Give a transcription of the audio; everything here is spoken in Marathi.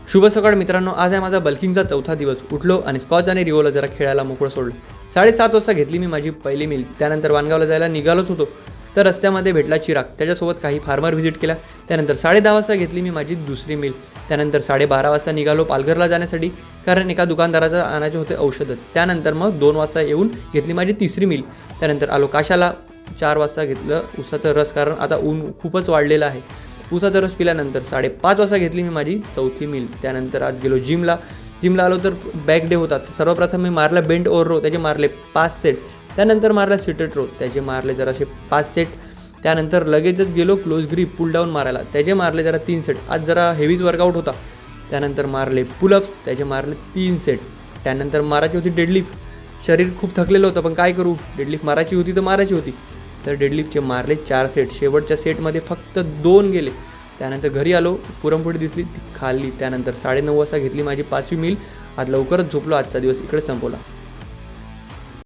शुभ सकाळ मित्रांनो, आज आहे माझा बल्किंगचा चौथा दिवस. उठलो आणि स्कॉच आणि रिओला जरा खेळायला मोकळं सोडलं. 7:30 वाजता घेतली मी माझी पहिली मील. त्यानंतर वानगावला जायला निघालोच होतो तर रस्त्यामध्ये भेटला चिराग. त्याच्यासोबत काही फार्मर व्हिजिट केला. त्यानंतर 10:30 वाजता घेतली मी माझी दुसरी मील. त्यानंतर 12:30 वाजता निघालो पालघरला जाण्यासाठी, कारण एका दुकानदाराचं आणायचे होते औषधं. त्यानंतर मग 2 वाजता येऊन घेतली माझी तिसरी मील. त्यानंतर आलो काशाला. 4 वाजता घेतलं ऊसाचं रस, कारण आता ऊन खूपच वाढलेलं आहे. ऊसाचा रस पिल्यानंतर 5:30 वाजता घेतली मी माझी चौथी मील. त्यानंतर आज गेलो जिमला आलो तर बॅक डे होता. सर्वप्रथम मी मारला बेंट ओव्हर रो, त्याचे मारले 5 सेट. त्यानंतर मारला सिटेड रो, त्याचे मारले जरासे 5 सेट. त्यानंतर लगेचच गेलो क्लोज ग्रिप पुल डाऊन मारायला, त्याचे मारले जरा 3 सेट. आज जरा हेवीच वर्कआउट होता. त्यानंतर मारले पुलअप्स, त्याचे मारले 3 सेट. त्यानंतर मारायची होती डेडलिफ्ट. शरीर खूप थकलेलं होतं, पण काय करू, डेडलिफ्ट मारायची होती तर मारायची होती. तर डेडलिफ्टचे मारले 4 सेट. शेवटच्या सेटमध्ये फक्त 2 गेले. त्यानंतर घरी आलो, पुरणपोळी दिसली ती खाल्ली. त्यानंतर 9:30 वाजता घेतली माझी 5वी मील. आज लवकरच झोपलो. आजचा दिवस इकडे संपवला.